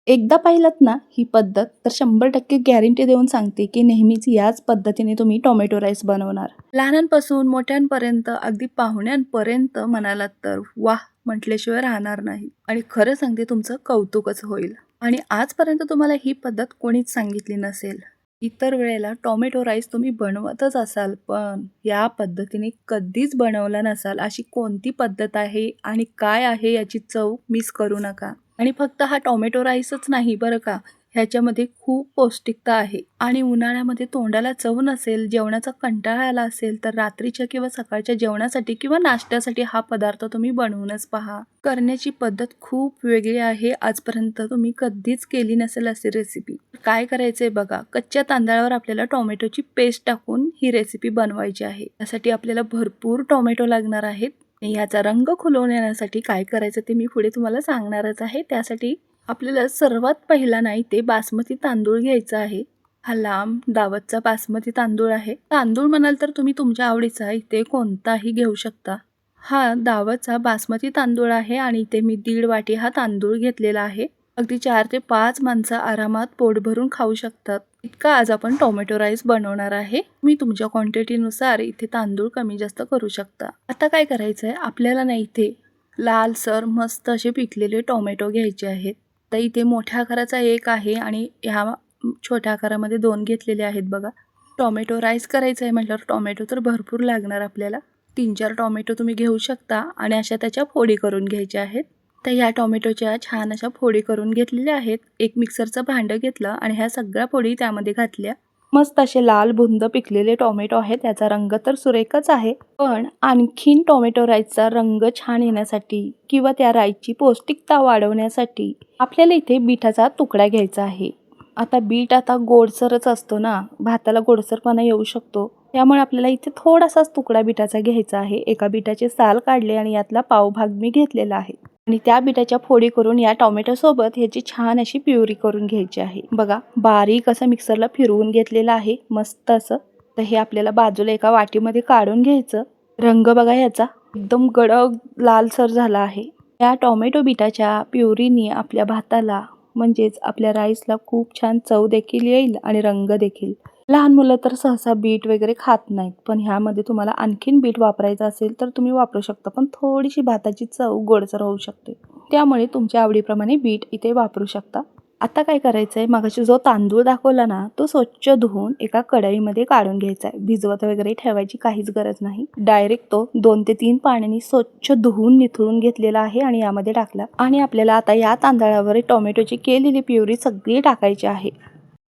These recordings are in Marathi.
एकदा पाहिलत ना ही पद्धत तर 100% गॅरंटी देऊन सांगते की नेहमीच याच पद्धतीने तुम्ही टोमॅटो राईस बनवणार. लहानांपासून मोठ्यांपर्यंत अगदी पाहुण्यांपर्यंत म्हणालात तर वाह म्हटल्याशिवाय राहणार नाही. आणि खरं सांगते तुमचं कौतुकच होईल. आणि आजपर्यंत तुम्हाला ही पद्धत कोणीच सांगितली नसेल. इतर वेळेला टोमॅटो राईस तुम्ही बनवतच असाल, पण या पद्धतीने कधीच बनवला नसाल. अशी कोणती पद्धत आहे आणि काय आहे याची चव मिस करू नका. आणि फक्त हा टोमॅटो राईसच नाही बरं का, ह्याच्यामध्ये खूप पौष्टिकता आहे. आणि उन्हाळ्यामध्ये तोंडाला चव नसेल, जेवणाचा कंटाळा आला असेल, तर रात्रीच्या किंवा सकाळच्या जेवणासाठी किंवा नाश्त्यासाठी हा पदार्थ तुम्ही बनवूनच पहा. करण्याची पद्धत खूप वेगळी आहे. आजपर्यंत तुम्ही कधीच केली नसेल अशी रेसिपी. काय करायचंय बघा, कच्च्या तांदळावर आपल्याला टोमॅटोची पेस्ट टाकून ही रेसिपी बनवायची आहे. त्यासाठी आपल्याला भरपूर टोमॅटो लागणार आहेत. याचा रंग खुलवून येण्यासाठी काय करायचं ते मी पुढे तुम्हाला सांगणारच आहे. त्यासाठी आपल्याला सर्वात पहिला नाही ते बासमती तांदूळ घ्यायचा आहे. हा लांब दावतचा बासमती तांदूळ आहे. तांदूळ म्हणाल तर तुम्ही तुमच्या आवडीचा इथे कोणताही घेऊ शकता. हा दावतचा बासमती तांदूळ आहे आणि इथे मी 1.5 वाटी हा तांदूळ घेतलेला आहे. अगदी 4 ते 5 माणसं आरामात पोट भरून खाऊ शकतात इतका आज आपण टोमॅटो राईस बनवणार आहे. मी तुमच्या क्वांटिटीनुसार इथे तांदूळ कमी जास्त करू शकता. आता काय करायचंय आपल्याला ना इथे लालसर मस्त असे पिकलेले टोमॅटो घ्यायचे आहेत. तर इथे मोठ्या आकाराचा एक आहे आणि ह्या छोट्या आकारामध्ये 2 घेतलेले आहेत बघा. टोमॅटो राईस करायचं आहे म्हटल्यावर टोमॅटो तर भरपूर लागणार आपल्याला. 3-4 टोमॅटो तुम्ही घेऊ शकता आणि अशा त्याच्या फोडी करून घ्यायच्या आहेत. तर ह्या टोमॅटोच्या छान अशा फोडी करून घेतलेल्या आहेत. एक मिक्सरचं भांडं घेतलं आणि ह्या सगळ्या फोडी त्यामध्ये घातल्या. मस्त असे लाल बुंद पिकलेले टोमॅटो आहेत. त्याचा रंग तर सुरेखच आहे, पण आणखीन टोमॅटो राईसचा रंग छान येण्यासाठी किंवा त्या राईसची पौष्टिकता वाढवण्यासाठी आपल्याला इथे बीटाचा तुकडा घ्यायचा आहे. आता बीट आता गोडसरच असतो ना, भाताला गोडसरपणा येऊ शकतो. त्यामुळे आपल्याला इथे थोडासाच तुकडा बीटाचा घ्यायचा आहे. एका बीटाचे साल काढले आणि यातला पावभाग मी घेतलेला आहे. आणि त्या बीटाच्या फोडी करून या टोमॅटो सोबत ह्याची छान अशी प्युरी करून घ्यायची आहे. बघा बारीक असं मिक्सरला फिरवून घेतलेलं आहे मस्त असं. तर हे आपल्याला बाजूला एका वाटीमध्ये काढून घ्यायचं. रंग बघा याचा एकदम गडद लालसर झाला आहे. या टोमॅटो बीटाच्या प्युरीनी आपल्या भाताला म्हणजेच आपल्या राईसला खूप छान चव देखील येईल आणि रंग देखील. लहान मुलं तर सहसा बीट वगैरे खात नाहीत, पण ह्यामध्ये तुम्हाला आणखीन बीट वापरायचं असेल तर तुम्ही वापरू शकता, पण थोडीशी भाताची चव गोडसर होऊ शकते. त्यामुळे तुमच्या आवडीप्रमाणे बीट इथे वापरू शकता. आता काय करायचं आहे, मगाशी जो तांदूळ दाखवला ना तो स्वच्छ धुवून एका कढईमध्ये काढून घ्यायचा आहे. भिजवत वगैरे ठेवायची काहीच गरज नाही. डायरेक्ट तो 2 ते 3 पाण्याने स्वच्छ धुवून निथळून घेतलेला आहे आणि यामध्ये टाकला. आणि आपल्याला आता या तांदळावर टोमॅटोची केलेली प्युरी सगळी टाकायची आहे.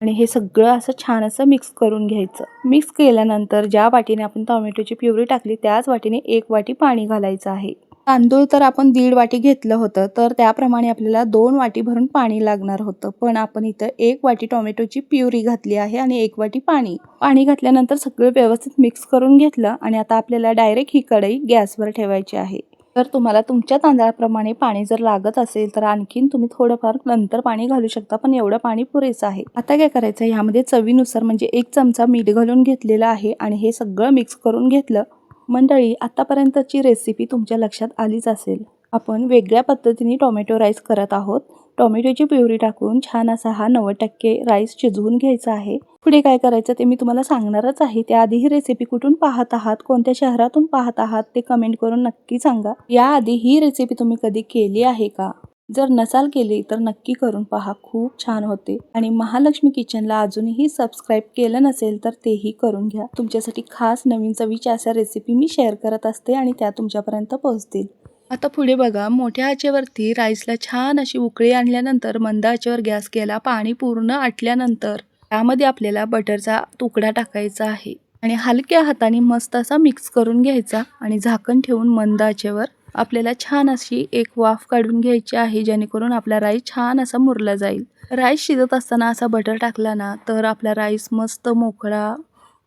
आणि हे सगळं असं छान असं मिक्स करून घ्यायचं. मिक्स केल्यानंतर ज्या वाटीने आपण टोमॅटोची प्युरी टाकली त्याच वाटीने 1 वाटी पाणी घालायचं आहे. तांदूळ तर आपण 1.5 वाटी घेतलं होतं, तर त्याप्रमाणे आपल्याला 2 वाटी भरून पाणी लागणार होतं. पण आपण इथं 1 वाटी टोमॅटोची प्युरी घातली आहे आणि 1 वाटी पाणी. पाणी घातल्यानंतर सगळं व्यवस्थित मिक्स करून घेतलं आणि आता आपल्याला डायरेक्ट ही कढई गॅसवर ठेवायची आहे. तर तुम्हाला तुमच्या तांदळाप्रमाणे पाणी जर लागत असेल तर आणखीन तुम्ही थोडंफार नंतर पाणी घालू शकता, पण एवढं पाणी पुरेसं आहे. आता काय करायचं आहे, ह्यामध्ये चवीनुसार म्हणजे 1 चमचा मीठ घालून घेतलेलं आहे आणि हे सगळं मिक्स करून घेतलं. मंडळी आतापर्यंतची रेसिपी तुमच्या लक्षात आलीच असेल. आपण वेगळ्या पद्धतीने टोमॅटो राईस करत आहोत. टोमॅटोची प्युरी टाकून छान असा हा 90% राईस शिजवून घ्यायचा आहे. पुढे काय करायचं ते मी तुम्हाला सांगणारच आहे. त्याआधी ही रेसिपी कुठून पाहत आहात, कोणत्या शहरातून पाहत आहात ते कमेंट करून नक्की सांगा. याआधी ही रेसिपी तुम्ही कधी केली आहे का? जर नसाल केली तर नक्की करून पहा, खूप छान होते. आणि महालक्ष्मी किचनला अजूनही सबस्क्राईब केलं नसेल तर तेही करून घ्या. तुमच्यासाठी खास नवीन चवीच्या अशा रेसिपी मी शेअर करत असते आणि त्या तुमच्यापर्यंत पोहोचतील. आता पुढे बघा, मोठ्या आचेवरती राईसला छान अशी उकळी आणल्यानंतर मंद आचेवर गॅस केला. पाणी पूर्ण आटल्यानंतर त्यामध्ये आपल्याला बटरचा तुकडा टाकायचा आहे आणि हलक्या हाताने मस्त असा मिक्स करून घ्यायचा आणि झाकण ठेवून मंद आचेवर आपल्याला छान अशी एक वाफ काढून घ्यायची आहे, जेणेकरून आपला राईस छान असा मुरला जाईल. राईस शिजत असताना असा बटर टाकला ना तर आपला राईस मस्त मोकळा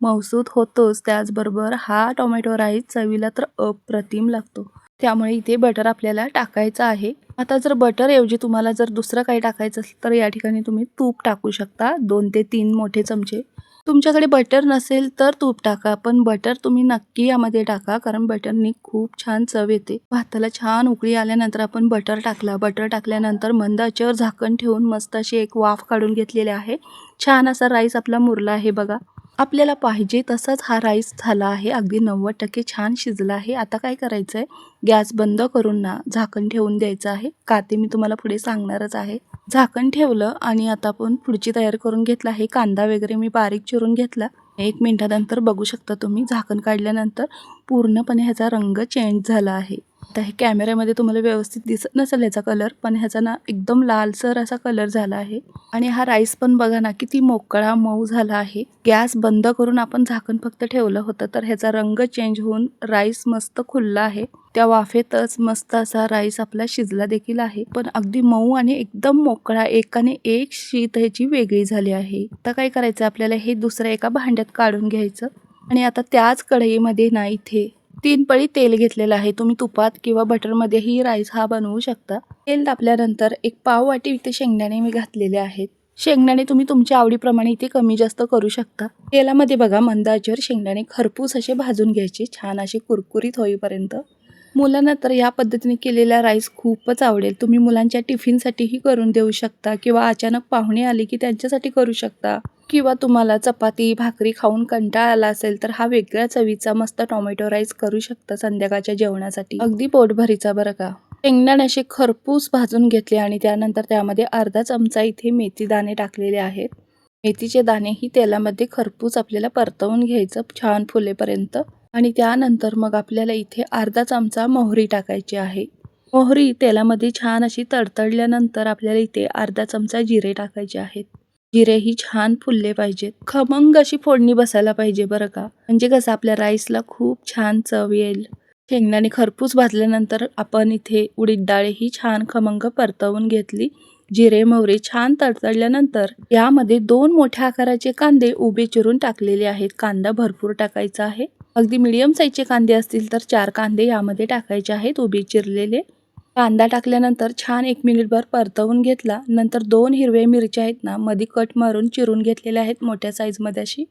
मऊसूत होतोच. त्याचबरोबर हा टोमॅटो राईस चवीला तर अप्रतिम लागतो. त्यामुळे इथे बटर आपल्याला टाकायचं आहे. आता जर बटर ऐवजी तुम्हाला जर दुसरं काही टाकायचं असेल तर या ठिकाणी तुम्ही तूप टाकू शकता. 2 ते 3 मोठे चमचे तुमच्याकडे बटर नसेल तर तूप टाका, पण बटर तुम्ही नक्की यामध्ये टाका, कारण बटरनी खूप छान चव येते. भाताला छान उकळी आल्यानंतर आपण बटर टाकला. बटर टाकल्यानंतर मंद आचेवर झाकण ठेवून मस्त अशी एक वाफ काढून घेतलेली आहे. छान असा राईस आपला मुरला आहे बघा. आपल्याला पाहिजे तसाच हा राईस झाला आहे. अगदी 90% छान शिजला आहे. आता काय करायचं आहे, गॅस बंद करून ना झाकण ठेवून द्यायचं आहे. का ते मी तुम्हाला पुढे सांगणारच आहे. झाकण ठेवलं आणि आता आपण पुढची तयारी करून घेतला आहे. कांदा वगैरे मी बारीक चिरून घेतला. 1 मिनिटानंतर बघू शकता तुम्ही झाकण काढल्यानंतर पूर्णपणे ह्याचा रंग चेंज झाला आहे. आता हे कॅमेऱ्यामध्ये तुम्हाला व्यवस्थित दिसत नसेल याचा कलर, पण ह्याचा ना एकदम लालसर असा कलर झाला आहे. आणि हा राईस पण बघा ना किती मोकळा मऊ झाला आहे. गॅस बंद करून आपण झाकण फक्त ठेवलं होतं तर ह्याचा रंग चेंज होऊन राईस मस्त खुलला आहे. त्या वाफेतच मस्त असा राईस आपला शिजला देखील आहे, पण अगदी मऊ आणि एकदम मोकळा, एकाने एक शीत ह्याची वेगळी झाली आहे. आता काय करायचं, आपल्याला हे दुसऱ्या एका भांड्यात काढून घ्यायचं आणि आता त्याच कढईमध्ये ना इथे 3 पळी तेल घेतलेलं आहे. तुम्ही तुपात किंवा बटरमध्येही राईस हा बनवू शकता. तेल तापल्यानंतर एक पाव वाटी इथे शेंगदाणे मी घातलेले आहेत. शेंगदाणे तुम्ही तुमच्या आवडीप्रमाणे इथे कमी जास्त करू शकता. तेलामध्ये बघा मंद आचेवर शेंगदाणे खरपूस असे भाजून घ्यायचे, छान असे कुरकुरीत होईपर्यंत. मुलांना तर या पद्धतीने केलेला राईस खूपच आवडेल. तुम्ही मुलांच्या टिफिनसाठीही करून देऊ शकता किंवा अचानक पाहुणे आले की त्यांच्यासाठी करू शकता. किंवा तुम्हाला चपाती, भाकरी खाऊन कंटाळा आला असेल तर हा वेगळ्या चवीचा मस्त टोमॅटो राईस करू शकता संध्याकाळच्या जेवणासाठी. अगदी पोटभरीचा बरं का. शेंगदाणे असे खरपूस भाजून घेतले आणि त्यानंतर त्यामध्ये अर्धा चमचा इथे मेथी दाणे टाकलेले आहेत. मेथीचे दाणेही तेलामध्ये खरपूस आपल्याला परतवून घ्यायचं छान फुलेपर्यंत. आणि त्यानंतर मग आपल्याला इथे अर्धा चमचा मोहरी टाकायची आहे. मोहरी तेलामध्ये छान अशी तडतडल्यानंतर आपल्याला इथे अर्धा चमचा जिरे टाकायचे आहेत. जिरेही छान फुलले पाहिजेत. खमंग अशी फोडणी बसायला पाहिजे बरं का, म्हणजे कसं आपल्या राईसला खूप छान चव येईल. शेंगदाणे खरपूस भाजल्यानंतर आपण इथे उडीद डाळही छान खमंग परतवून घेतली. जिरे मोहरी छान तडतडल्यानंतर यामध्ये 2 मोठ्या आकाराचे कांदे उभे चिरून टाकलेले आहेत. कांदा भरपूर टाकायचा आहे. अगदी मीडियम साईजचे कांदे असतील तर 4 कांदे यामध्ये टाकायचे आहेत उभे चिरलेले. कांदा टाकल्यानंतर छान 1 मिनिटभर परतवून घेतला. नंतर 2 हिरव्या मिरच्या आहेत ना मध्ये कट मारून चिरून घेतलेल्या आहेत मोठ्या साईजमध्ये अशी,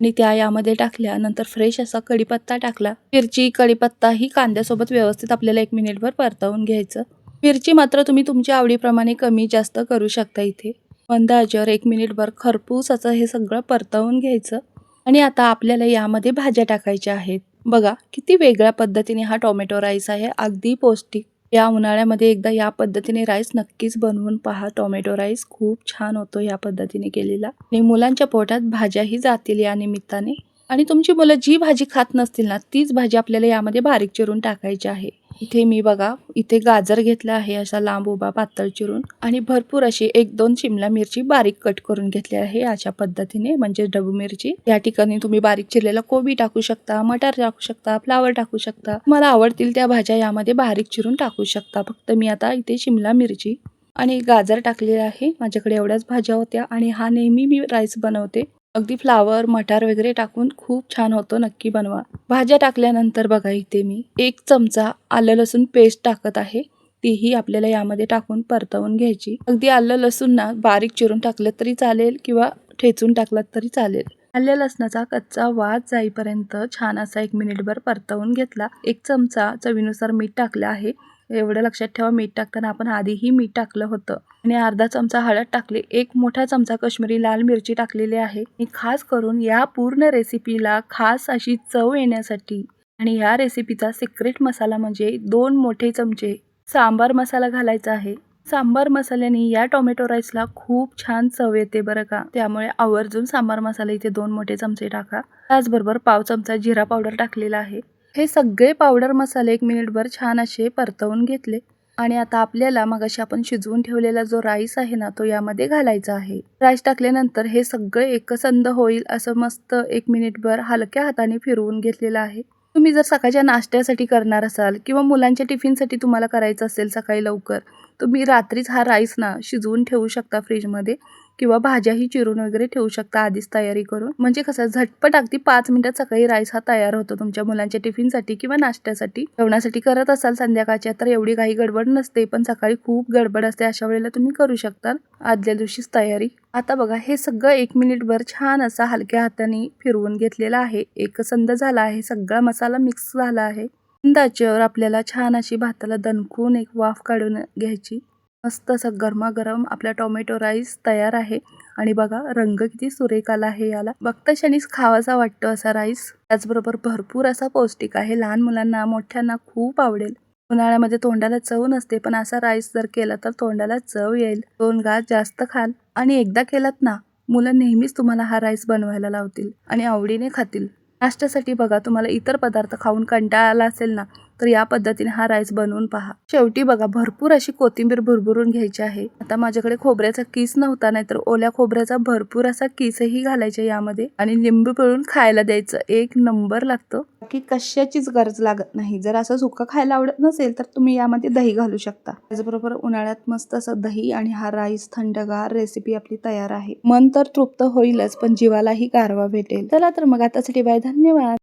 आणि त्या यामध्ये टाकल्या. नंतर फ्रेश असा कढीपत्ता टाकला. मिरची कढीपत्ता ही कांद्यासोबत व्यवस्थित आपल्याला 1 मिनिटभर परतवून घ्यायचं. मिरची मात्र तुम्ही तुमच्या आवडीप्रमाणे कमी जास्त करू शकता. इथे मंद आचेवर 1 मिनिटभर खरपूस असं हे सगळं परतवून घ्यायचं. आणि आता आपल्याला यामध्ये भाज्या टाकायच्या आहेत. बघा किती वेगळ्या पद्धतीने हा टोमॅटो राईस आहे, अगदी पौष्टिक. या उन्हाळ्यामध्ये एकदा या पद्धतीने राईस नक्कीच बनवून पहा. टोमॅटो राईस खूप छान होतो या पद्धतीने केलेला, आणि मुलांच्या पोटात भाज्याही जातील या निमित्ताने. आणि तुमची मुलं जी भाजी खात नसतील ना तीच भाजी आपल्याला यामध्ये बारीक चिरून टाकायची आहे. इथे मी बघा इथे गाजर घेतला आहे असा लांब उभा पातळ चिरून, आणि भरपूर अशी 1-2 शिमला मिरची बारीक कट करून घेतली आहे अशा पद्धतीने, म्हणजे ढबू मिरची. या ठिकाणी तुम्ही बारीक चिरलेला कोबी टाकू शकता, मटार टाकू शकता, फ्लावर टाकू शकता. मला आवडतील त्या भाज्या यामध्ये बारीक चिरून टाकू शकता. फक्त मी आता इथे शिमला मिरची आणि गाजर टाकलेला आहे. माझ्याकडे एवढ्याच भाज्या होत्या आणि हा नेहमी मी राईस बनवते. अगदी फ्लावर मटार वगैरे टाकून खूप छान होतो, नक्की बनवा. भाज्या टाकल्यानंतर बघा इथे मी 1 चमचा आलं लसूण पेस्ट टाकत आहे. तीही आपल्याला यामध्ये टाकून परतवून घ्यायची. अगदी आलं लसूण ना बारीक चिरून टाकलं तरी चालेल किंवा ठेचून टाकलात तरी चालेल. आल्या लसणाचा कच्चा वास जाईपर्यंत छान असा 1 मिनिटभर परतवून घेतला. 1 चमचा चवीनुसार मीठ टाकलं आहे. एवढं लक्षात ठेवा, मीठ टाकताना आपण आधीही मीठ टाकलं होतं. आणि अर्धा चमचा हळद टाकली. 1 मोठा चमचा काश्मीरी लाल मिरची टाकलेली आहे. आणि खास करून या पूर्ण रेसिपीला खास अशी चव येण्यासाठी आणि या रेसिपीचा सिक्रेट मसाला म्हणजे 2 मोठे चमचे सांबार मसाला घालायचा आहे. सांबार मसाल्याने या टोमॅटो राईसला खूप छान चव येते बरं का, त्यामुळे आवर्जून सांबार मसाला इथे 2 मोठे चमचे टाका. त्याचबरोबर पाव चमचा जिरा पावडर टाकलेला आहे. हे सगळे पावडर मसाले 1 मिनिटभर छान असे परतवून घेतले. आणि आता आपल्याला मगाशी आपण शिजवून ठेवलेला जो राईस आहे ना तो यामध्ये घालायचा आहे. राईस टाकल्यानंतर हे सगळे एकसंध होईल असं मस्त 1 मिनिटभर हलक्या हाताने फिरवून घेतलेलं आहे. तुम्ही जर सकाळच्या नाश्त्यासाठी करणार असाल किंवा मुलांच्या टिफिनसाठी तुम्हाला करायचं असेल सकाळी लवकर, तुम्ही रात्रीच हा राईस ना शिजवून ठेवू शकता फ्रीजमध्ये किंवा भाज्याही चिरून वगैरे ठेवू शकता आधीच तयारी करून. म्हणजे कसं झटपट अगदी 5 मिनिटात सकाळी राईस हा तयार होतो तुमच्या मुलांच्या टिफिनसाठी किंवा नाश्त्यासाठी. जेवणासाठी करत असाल संध्याकाळच्या तर एवढी काही गडबड नसते, पण सकाळी खूप गडबड असते. अशा वेळेला तुम्ही करू शकता आदल्या दिवशीच तयारी. आता बघा हे सगळं 1 मिनिटभर छान असा हलक्या हाताने फिरवून घेतलेला आहे. एकसंध झाला आहे. सगळा मसाला मिक्स झाला आहे. मंद आचेवर आपल्याला छान अशी भाताला दणकून एक वाफ काढून घ्यायची. मस्त असं गरमागरम आपला टोमॅटो राईस तयार आहे. आणि बघा रंग किती सुरेख आला आहे याला. बघता क्षणीच खावासा वाटतो असा राईस. त्याचबरोबर भरपूर असा पौष्टिक आहे. लहान मुलांना मोठ्यांना खूप आवडेल. उन्हाळ्यामध्ये तोंडाला चव नसते, पण असा राईस जर केला तर तोंडाला चव येईल. 2 घास जास्त खाल आणि एकदा केलात ना मुलं नेहमीच तुम्हाला हा राईस बनवायला लावतील आणि आवडीने खातील. नाश्त्यासाठी बघा तुम्हाला इतर पदार्थ खाऊन कंटाळा आला असेल ना तर या पद्धतीने हा राईस बनवून पहा. शेवटी बघा भरपूर अशी कोथिंबीर भुरभुरून घ्यायची आहे. आता माझ्याकडे खोबऱ्याचा किस नव्हता, नाहीतर ओल्या खोबऱ्याचा भरपूर असा किसही घालायचा यामध्ये आणि लिंबू पिळून खायला द्यायचं. एक नंबर लागतं. की कशाचीच गरज लागत नाही. जर असं सुक्क खायला आवडत नसेल तर तुम्ही यामध्ये दही घालू शकता. त्याचबरोबर उन्हाळ्यात मस्त असं दही आणि हा राईस थंडगार रेसिपी आपली तयार आहे. मन तर तृप्त होईलच, पण जीवालाही गारवा भेटेल. चला तर मग आतासाठी बाय. धन्यवाद.